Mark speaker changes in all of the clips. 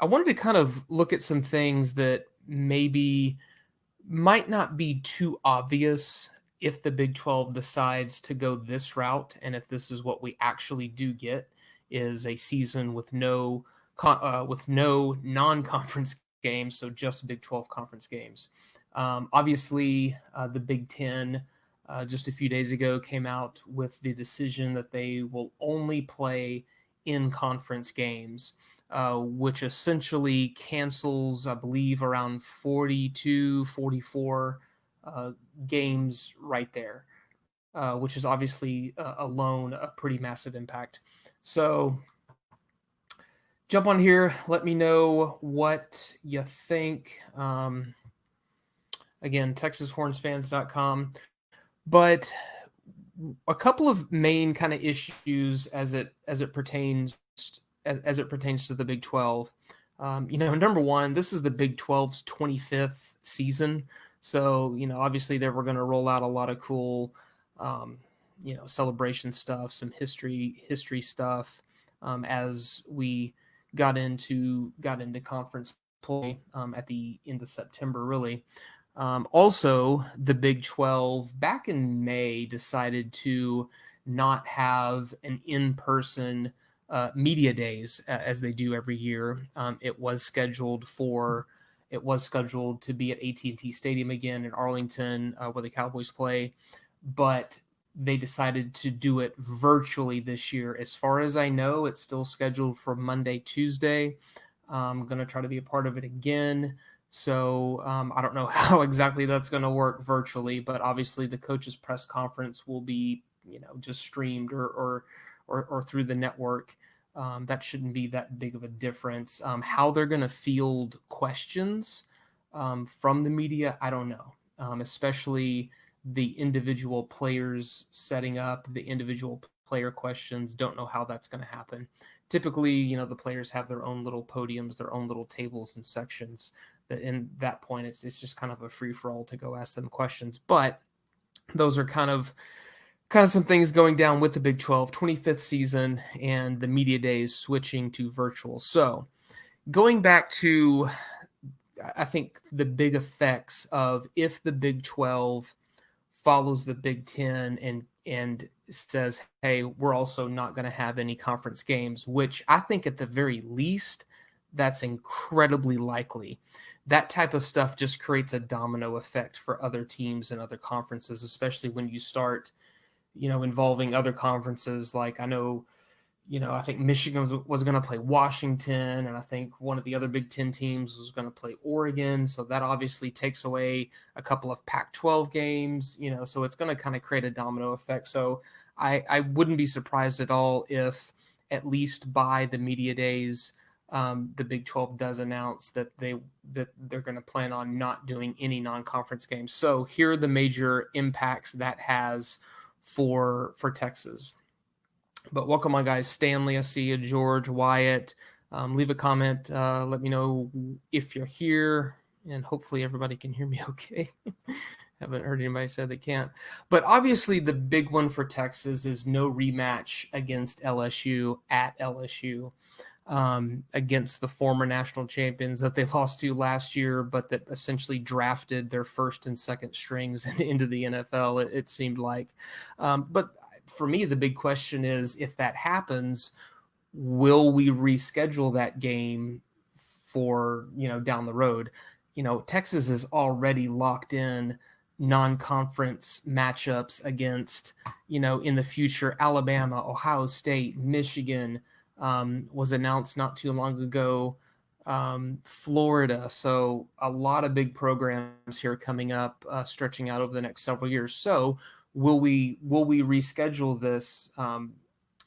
Speaker 1: I wanted to kind of look at some things that maybe might not be too obvious if the Big 12 decides to go this route, and if this is what we actually do get, is a season with no non-conference games, so just Big 12 conference games. Obviously, the Big 10 just a few days ago came out with the decision that they will only play in conference games, which essentially cancels, I believe, around 42, 44 games right there, which is obviously alone a pretty massive impact. So jump on here. Let me know what you think. Again, TexasHornsFans.com. But a couple of main kind of issues as it pertains to the Big 12. Number one, this is the Big 12's 25th season, so obviously they were going to roll out a lot of cool, celebration stuff, some history stuff, as we got into conference play at the end of September, really. Also, the Big 12 back in May decided to not have an in-person media days as they do every year. It was scheduled to be at AT&T Stadium again in Arlington, where the Cowboys play, but they decided to do it virtually this year. As far as I know, it's still scheduled for Monday, Tuesday. I'm going to try to be a part of it again. So I don't know how exactly that's going to work virtually, but obviously the coaches' press conference will be, just streamed or through the network. That shouldn't be that big of a difference. How they're going to field questions from the media, I don't know. Especially the individual players setting up the individual player questions. Don't know how that's going to happen. Typically, the players have their own little podiums, their own little tables and sections. That in that point, it's just kind of a free for all to go ask them questions. But those are kind of some things going down with the Big 12 25th season and the media days switching to virtual. So going back to, I think, the big effects of if the Big 12 follows the Big 10 and says, hey, we're also not going to have any conference games, which I think at the very least, that's incredibly likely. That type of stuff just creates a domino effect for other teams and other conferences, especially when you start, involving other conferences. Like I know, I think Michigan was going to play Washington, and I think one of the other Big 10 teams was going to play Oregon. So that obviously takes away a couple of Pac-12 games, so it's going to kind of create a domino effect. So I wouldn't be surprised at all if at least by the media days, the Big 12 does announce that they're going to plan on not doing any non-conference games. So here are the major impacts that has for Texas. But welcome on, guys. Stanley, I see you. George, Wyatt, leave a comment. Let me know if you're here, and hopefully everybody can hear me okay. Haven't heard anybody say they can't. But obviously the big one for Texas is no rematch against LSU at LSU. Against the former national champions that they lost to last year, but that essentially drafted their first and second strings into the NFL, it seemed like. But for me, the big question is, if that happens, will we reschedule that game for, down the road? Texas is already locked in non-conference matchups against, in the future, Alabama, Ohio State, Michigan, was announced not too long ago, Florida. So a lot of big programs here coming up, stretching out over the next several years. So will we reschedule this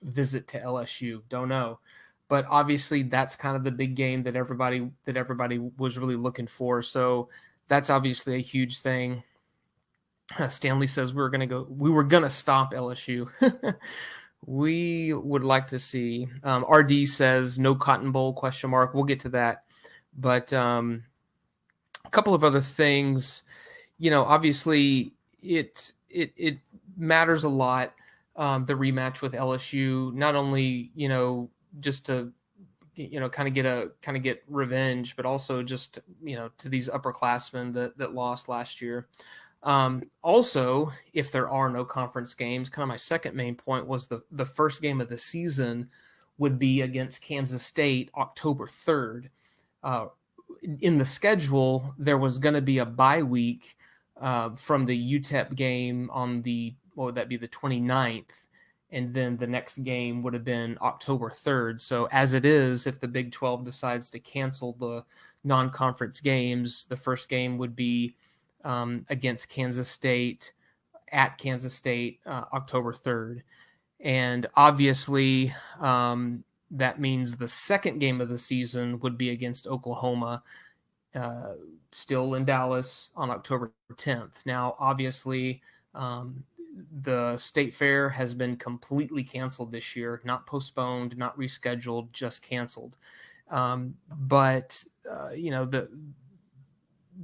Speaker 1: visit to LSU? Don't know. But obviously that's kind of the big game that everybody was really looking for. So that's obviously a huge thing. Stanley says we were going to stop LSU. We would like to see. RD says no Cotton Bowl ? We'll get to that. But a couple of other things, obviously it matters a lot, the rematch with LSU, not only, just to kind of get revenge, but also just, to these upperclassmen that lost last year. Also, if there are no conference games, kind of my second main point was the first game of the season would be against Kansas State, October 3rd. In the schedule, there was going to be a bye week from the UTEP game on what would that be, the 29th, and then the next game would have been October 3rd. So as it is, if the Big 12 decides to cancel the non-conference games, the first game would be against Kansas State, at Kansas State, October 3rd. And obviously, that means the second game of the season would be against Oklahoma, still in Dallas, on October 10th. Now, obviously, the State Fair has been completely canceled this year, not postponed, not rescheduled, just canceled. But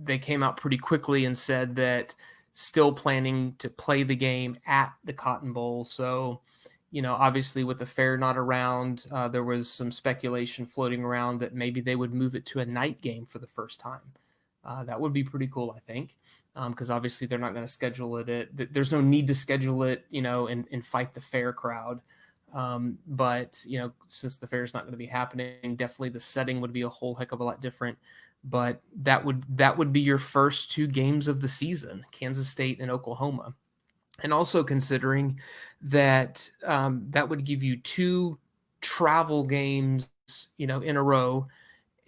Speaker 1: they came out pretty quickly and said that still planning to play the game at the Cotton Bowl. So, obviously with the fair not around, there was some speculation floating around that maybe they would move it to a night game for the first time. That would be pretty cool, I think, because obviously they're not going to schedule it. There's no need to schedule it, and fight the fair crowd. But, since the fair is not going to be happening, definitely the setting would be a whole heck of a lot different. But that would be your first two games of the season, Kansas State and Oklahoma. And also considering that that would give you two travel games, in a row,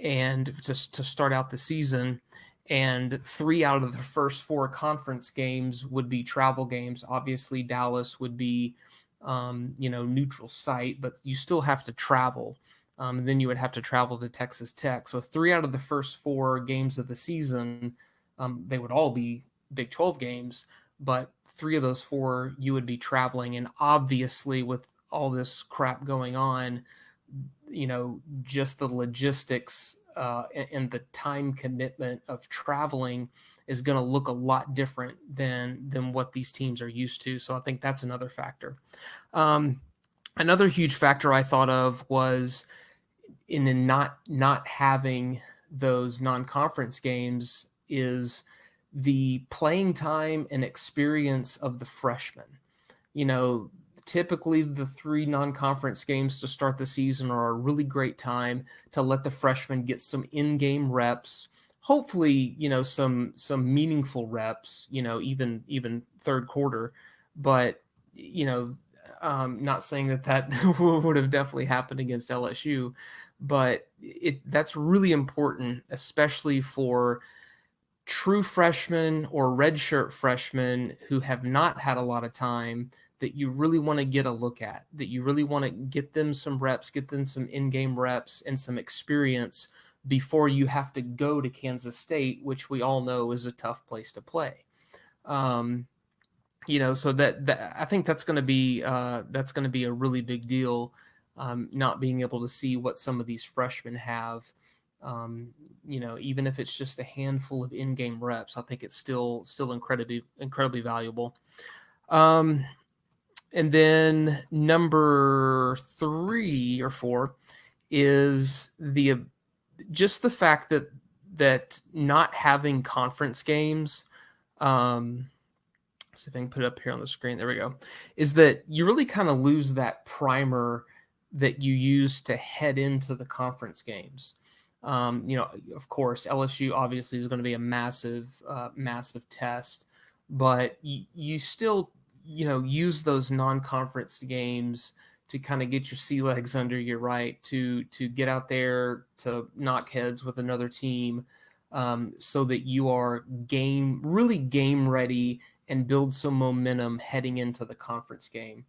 Speaker 1: and just to start out the season, and 3 out of the first 4 conference games would be travel games. Obviously, Dallas would be, neutral site, but you still have to travel. And then you would have to travel to Texas Tech. So 3 out of the first 4 games of the season, they would all be Big 12 games, but 3 of those 4 you would be traveling. And obviously with all this crap going on, just the logistics and the time commitment of traveling is going to look a lot different than what these teams are used to. So I think that's another factor. Another huge factor I thought of was in not having those non-conference games is the playing time and experience of the freshmen. Typically the 3 non-conference games to start the season are a really great time to let the freshmen get some in-game reps, hopefully, some meaningful reps, even third quarter. But, not saying that would have definitely happened against LSU, but that's really important, especially for true freshmen or redshirt freshmen who have not had a lot of time, that you really want to get a look at, that you really want to get them some reps, get them some in-game reps and some experience before you have to go to Kansas State, which we all know is a tough place to play. So that I think that's going to be a really big deal. Not being able to see what some of these freshmen have, even if it's just a handful of in-game reps, I think it's still incredibly valuable. And then number 3 or 4 is just the fact that not having conference games, see if I can put it up here on the screen. There we go. Is that you really kind of lose that primer that you use to head into the conference games. Of course, LSU obviously is going to be a massive test, but you still, use those non-conference games to kind of get your sea legs under you, right? To get out there to knock heads with another team, so that you are really game ready and build some momentum heading into the conference game.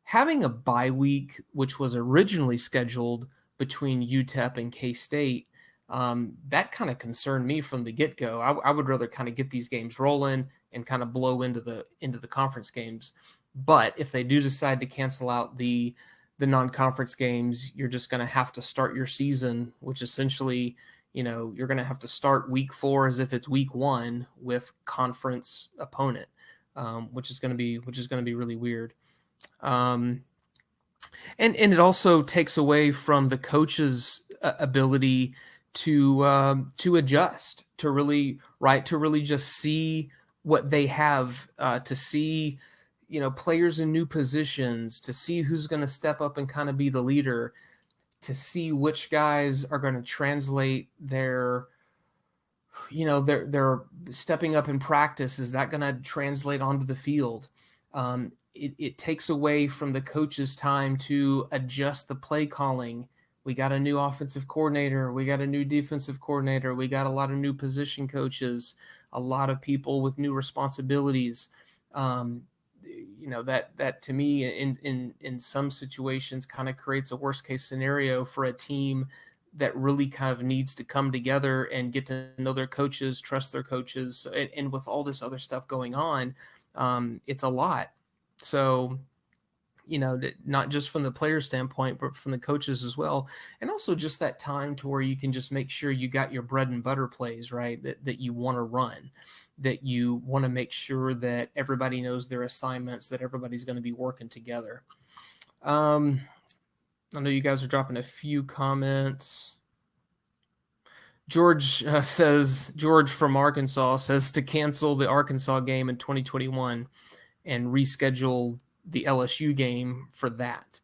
Speaker 1: Having a bye week, which was originally scheduled between UTEP and K-State, that kind of concerned me from the get-go. I would rather kind of get these games rolling and kind of blow into the conference games. But if they do decide to cancel out the non-conference games, you're just going to have to start your season, which essentially, you're going to have to start week 4 as if it's week 1 with conference opponent, which is going to be really weird. And it also takes away from the coaches' ability to adjust, to really just see what they have, to see, players in new positions, to see who's going to step up and kind of be the leader, to see which guys are going to translate their stepping up in practice. Is that going to translate onto the field? It takes away from the coach's time to adjust the play calling. We got a new offensive coordinator. We got a new defensive coordinator. We got a lot of new position coaches, a lot of people with new responsibilities. That to me in some situations kind of creates a worst case scenario for a team that really kind of needs to come together and get to know their coaches, trust their coaches. And with all this other stuff going on, it's a lot. So, not just from the player standpoint, but from the coaches as well. And also just that time to where you can just make sure you got your bread and butter plays, right? That you want to run, that you want to make sure that everybody knows their assignments, that everybody's going to be working together. I know you guys are dropping a few comments. George from Arkansas says to cancel the Arkansas game in 2021 and reschedule the LSU game for that.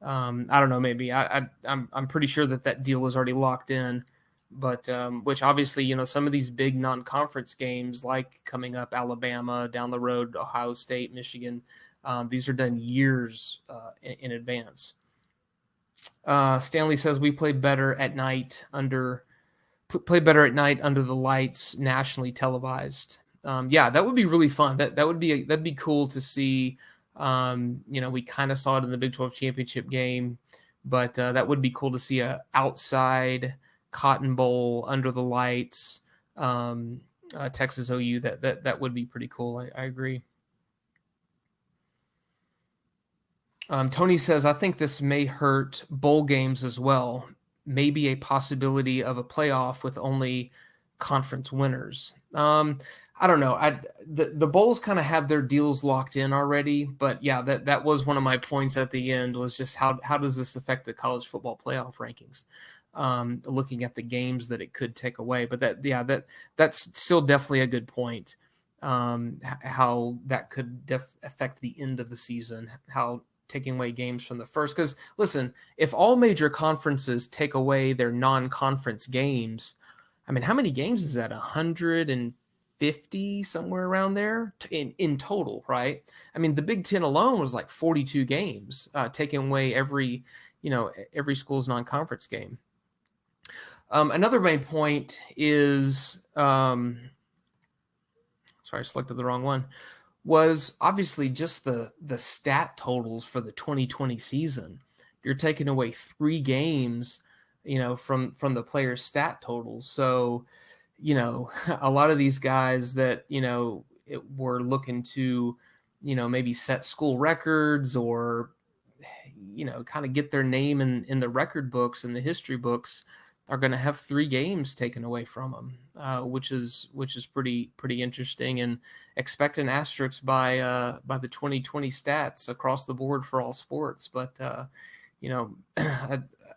Speaker 1: I don't know, maybe I'm pretty sure that deal is already locked in, but which obviously, some of these big non-conference games like coming up, Alabama down the road, Ohio State, Michigan, these are done years in advance. Stanley says we play better at night under the lights, nationally televised. Yeah, that would be really fun. That'd be cool to see. We kind of saw it in the Big 12 championship game, but that would be cool to see a outside Cotton Bowl under the lights, Texas OU. That would be pretty cool. I agree. Tony says, I think this may hurt bowl games as well. Maybe a possibility of a playoff with only conference winners. I don't know. The bowls kind of have their deals locked in already, but yeah, that was one of my points at the end, was just how does this affect the college football playoff rankings? Looking at the games that it could take away, but that's still definitely a good point. How that could affect the end of the season, how taking away games from the first. Because listen, if all major conferences take away their non-conference games, I mean, how many games is that? 150, somewhere around there in total, right? I mean, the Big Ten alone was like 42 games, taking away every school's non-conference game. Another main point is, sorry, I selected the wrong one, was obviously just the stat totals for the 2020 season. You're taking away 3 games, from the players' stat totals. So, a lot of these guys that, were looking to, maybe set school records or, kind of get their name in the record books and the history books, are going to have 3 games taken away from them, which is pretty interesting, and expect an asterisk by the 2020 stats across the board for all sports. But I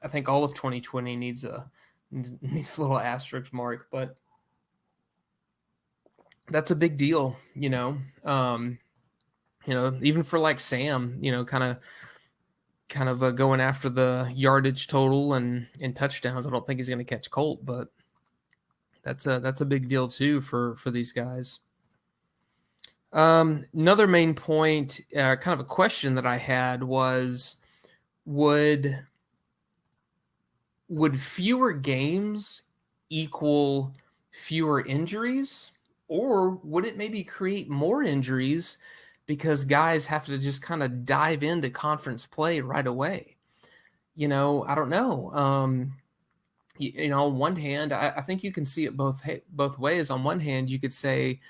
Speaker 1: think all of 2020 needs a little asterisk mark, but that's a big deal, even for like Sam, kind of going after the yardage total and touchdowns. I don't think he's going to catch Colt, but that's a big deal too for these guys. Another main point, kind of a question that I had was, would fewer games equal fewer injuries, or would it maybe create more injuries because guys have to just kind of dive into conference play right away? I don't know. On one hand, I think you can see it both ways. On one hand, you could say,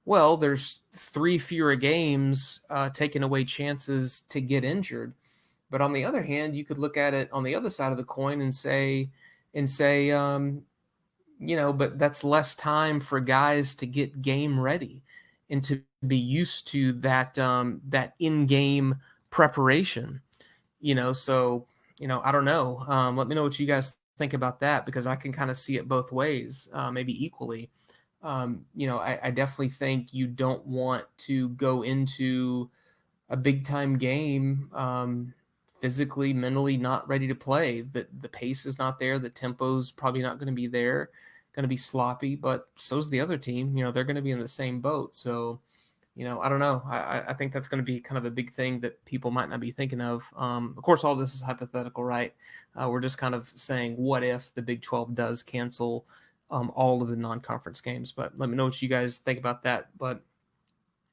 Speaker 1: well, there's 3 fewer games taking away chances to get injured. But on the other hand, you could look at it on the other side of the coin and say, but that's less time for guys to get game ready and to be used to that in-game preparation. So I don't know. Let me know what you guys think about that, because I can kind of see it both ways, maybe equally. I definitely think you don't want to go into a big time game physically, mentally not ready to play. The pace is not there. The tempo's probably not going to be there. Going to be sloppy, but so's the other team. They're going to be in the same boat. So, I don't know. I think that's going to be kind of a big thing that people might not be thinking of. Of course, all this is hypothetical, right? We're just kind of saying, what if the Big 12 does cancel all of the non-conference games? But let me know what you guys think about that. But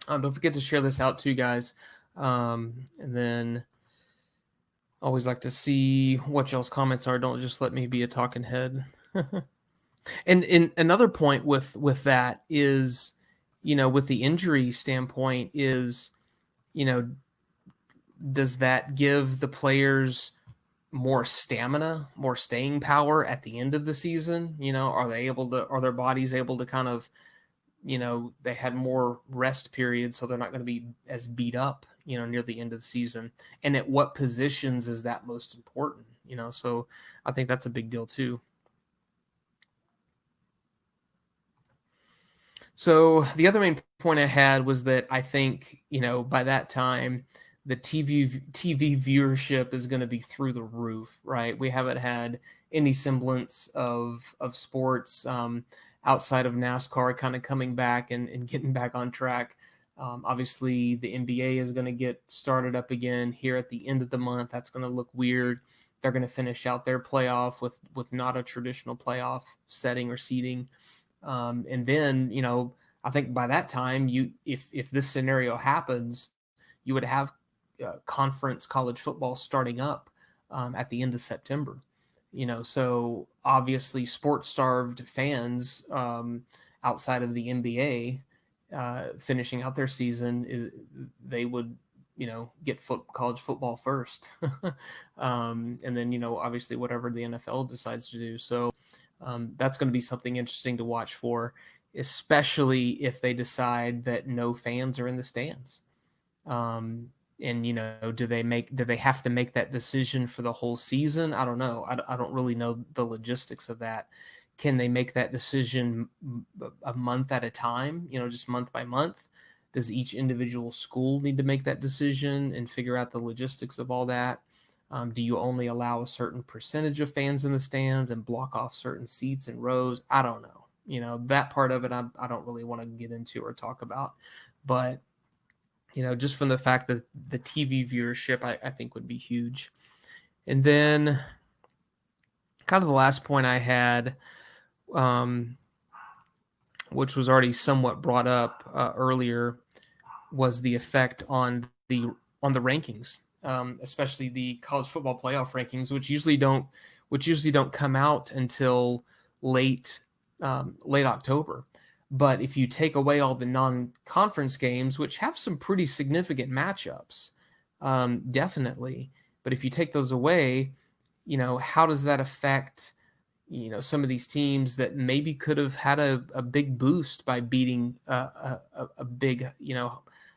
Speaker 1: don't forget to share this out too, guys. And then always like to see what y'all's comments are. Don't just let me be a talking head. And another point with that is, with the injury standpoint is, does that give the players more stamina, more staying power at the end of the season? Are their bodies able to kind of, they had more rest periods, so they're not going to be as beat up, near the end of the season. And at what positions is that most important? So I think that's a big deal too. So the other main point I had was that I think, by that time, the TV viewership is going to be through the roof, right? We haven't had any semblance of sports outside of NASCAR kind of coming back and getting back on track. Obviously, the NBA is going to get started up again here at the end of the month. That's going to look weird. They're going to finish out their playoff with not a traditional playoff setting or seeding. And then, I think by that time, if this scenario happens, you would have conference college football starting up at the end of September. So obviously, sports-starved fans outside of the NBA finishing out their season, they would get college football first, and then obviously whatever the NFL decides to do. So that's going to be something interesting to watch for, especially if they decide that no fans are in the stands. And do they have to make that decision for the whole season? I don't know. I don't really know the logistics of that. Can they make that decision a month at a time? Just month by month? Does each individual school need to make that decision and figure out the logistics of all that? Do you only allow a certain percentage of fans in the stands and block off certain seats and rows? I don't know. That part of it, I don't really want to get into or talk about. But, just from the fact that the TV viewership, I think would be huge. And then kind of the last point I had, which was already somewhat brought up earlier, was the effect on the rankings. Especially the college football playoff rankings, which usually don't come out until late October. But if you take away all the non-conference games, which have some pretty significant matchups, definitely. But if you take those away, how does that affect some of these teams that maybe could have had a big boost by beating a big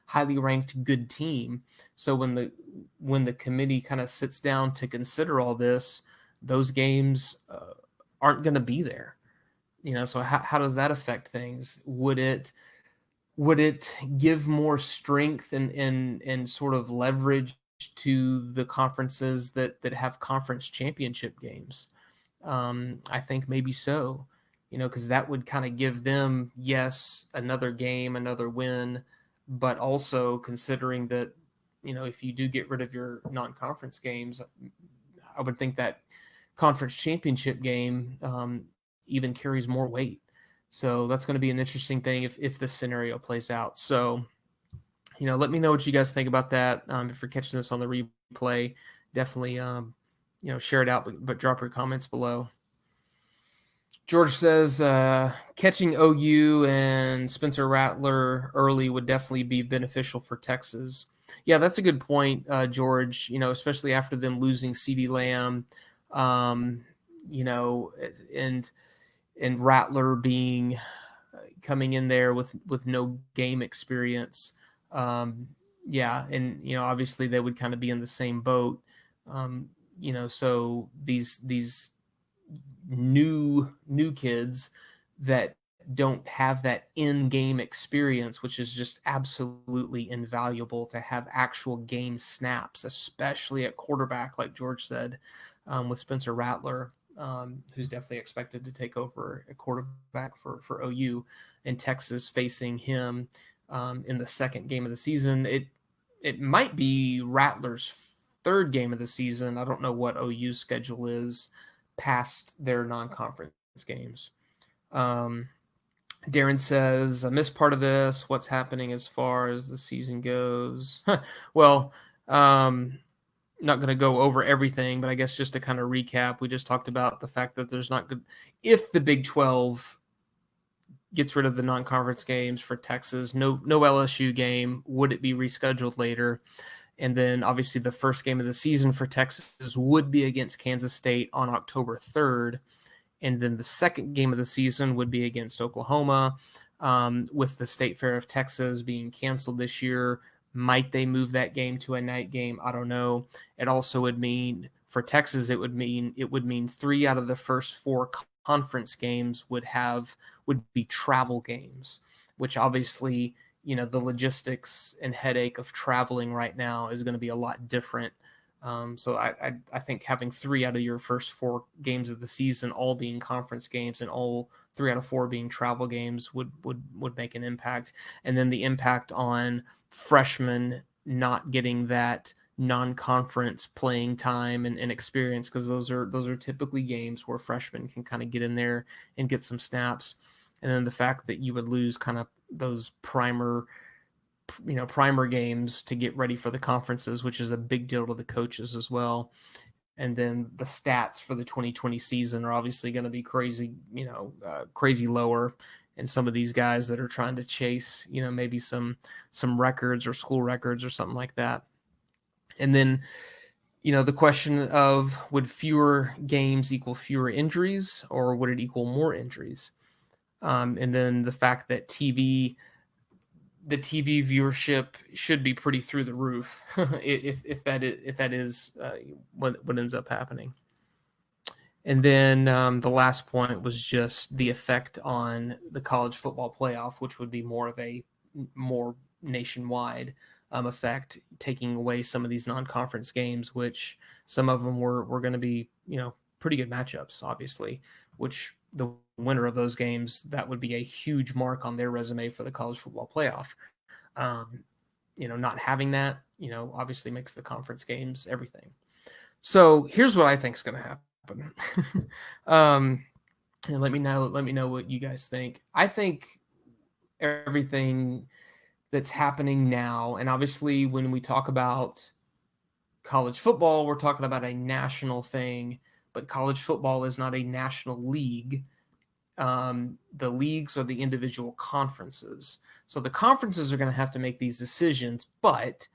Speaker 1: highly ranked good team? So when the committee kind of sits down to consider all this, those games aren't going to be there. So how does that affect things? Would it give more strength and sort of leverage to the conferences that have conference championship games? I think maybe so, because that would kind of give them, yes, another game, another win, but also considering that, if you do get rid of your non-conference games, I would think that conference championship game even carries more weight. So that's going to be an interesting thing if this scenario plays out. So, let me know what you guys think about that. If you're catching this on the replay, definitely, share it out, but drop your comments below. George says, catching OU and Spencer Rattler early would definitely be beneficial for Texas. Yeah, that's a good point, George, especially after them losing CeeDee Lamb, and Rattler coming in there with no game experience. Yeah, and obviously they would kind of be in the same boat. So these new kids that don't have that in-game experience, which is just absolutely invaluable to have actual game snaps, especially at quarterback, like George said, with Spencer Rattler, who's definitely expected to take over a quarterback for OU, and Texas facing him in the second game of the season. It might be Rattler's third game of the season. I don't know what OU's schedule is past their non-conference games. Darren says, I missed part of this. What's happening as far as the season goes? Well, not going to go over everything, but I guess just to kind of recap, we just talked about the fact that there's not good. If the Big 12 gets rid of the non-conference games for Texas, no LSU game, would it be rescheduled later? And then obviously the first game of the season for Texas would be against Kansas State on October 3rd. And then the second game of the season would be against Oklahoma. With the State Fair of Texas being canceled this year, might they move that game to a night game? I don't know. It also would mean for Texas, it would mean 3 out of the first 4 conference games would be travel games, which obviously, the logistics and headache of traveling right now is going to be a lot different. So I think having 3 out of your first 4 games of the season all being conference games and all 3 out of 4 being travel games would make an impact. And then the impact on freshmen not getting that non-conference playing time and experience, because those are typically games where freshmen can kind of get in there and get some snaps. And then the fact that you would lose kind of those primer games to get ready for the conferences, which is a big deal to the coaches as well. And then the stats for the 2020 season are obviously going to be crazy, crazy lower. And some of these guys that are trying to chase, maybe some records or school records or something like that. And then, the question of, would fewer games equal fewer injuries, or would it equal more injuries? And then the fact that the TV viewership should be pretty through the roof if that is what ends up happening. And then the last point was just the effect on the college football playoff, which would be more of a more nationwide effect, taking away some of these non-conference games, which some of them were going to be, pretty good matchups, obviously, which the winner of those games, that would be a huge mark on their resume for the college football playoff. Not having that, obviously makes the conference games everything. So here's what I think is going to happen. And let me know what you guys think. I think everything that's happening now, and obviously when we talk about college football, we're talking about a national thing, but college football is not a national league. The leagues are the individual conferences. So the conferences are going to have to make these decisions, but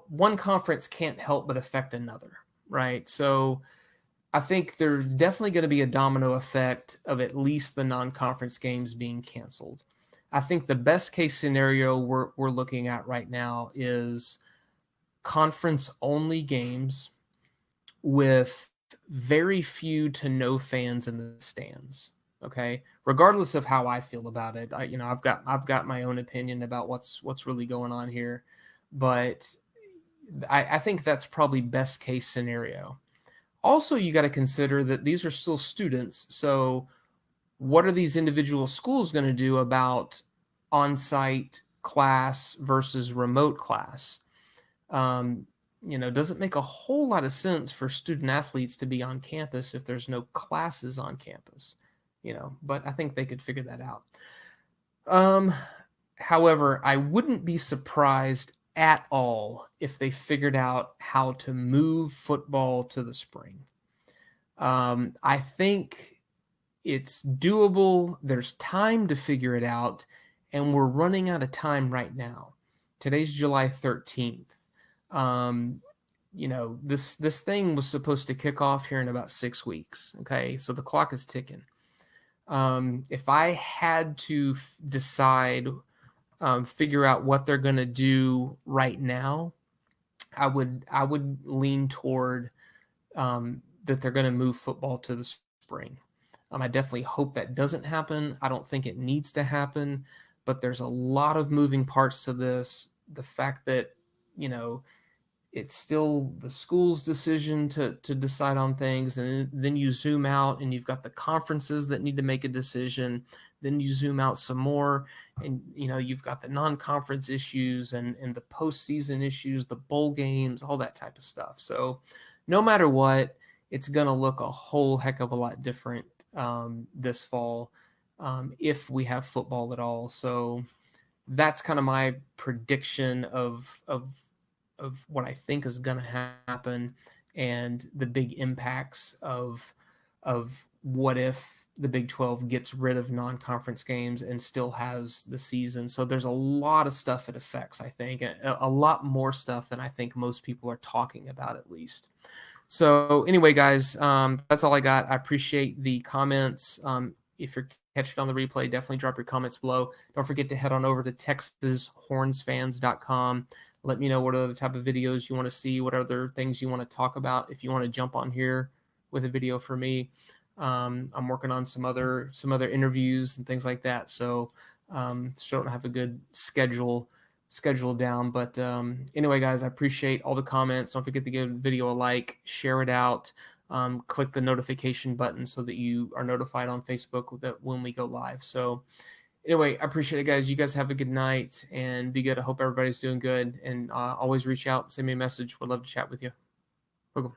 Speaker 1: one conference can't help but affect another, right? So I think there's definitely going to be a domino effect of at least the non-conference games being canceled. I think the best case scenario we're looking at right now is conference only games with very few to no fans in the stands. Okay, regardless of how I feel about it, I've got my own opinion about what's really going on here, but I think that's probably best case scenario. Also, you got to consider that these are still students, so what are these individual schools going to do about on-site class versus remote class? Doesn't make a whole lot of sense for student athletes to be on campus if there's no classes on campus, but I think they could figure that out. However, I wouldn't be surprised at all if they figured out how to move football to the spring. I think it's doable. There's time to figure it out, and we're running out of time right now. Today's July 13th. This thing was supposed to kick off here in about 6 weeks. Okay, so the clock is ticking. If I had to decide, figure out what they're going to do right now, I would lean toward that they're going to move football to the spring. I definitely hope that doesn't happen. I don't think it needs to happen, but there's a lot of moving parts to this. The fact that, you know, it's still the school's decision to decide on things, and then you zoom out and you've got the conferences that need to make a decision. Then you zoom out some more, and you know, you've got the non-conference issues and the postseason issues, the bowl games, all that type of stuff. So no matter what, it's going to look a whole heck of a lot different this fall, if we have football at all. So that's kind of my prediction of what I think is going to happen, and the big impacts of what if the Big 12 gets rid of non-conference games and still has the season. So there's a lot of stuff it affects, I think, a lot more stuff than I think most people are talking about, at least. So anyway, guys, that's all I got. I appreciate the comments. If you're catching it on the replay, definitely drop your comments below. Don't forget to head on over to TexasHornsFans.com. Let me know what other type of videos you want to see, what other things you want to talk about. If you want to jump on here with a video for me, I'm working on some other interviews and things like that. So still don't have a good schedule down. But anyway, guys, I appreciate all the comments. Don't forget to give the video a like, share it out, click the notification button so that you are notified on Facebook that when we go live. So anyway, I appreciate it, guys. You guys have a good night and be good. I hope everybody's doing good. And always reach out, send me a message. Would love to chat with you. Welcome.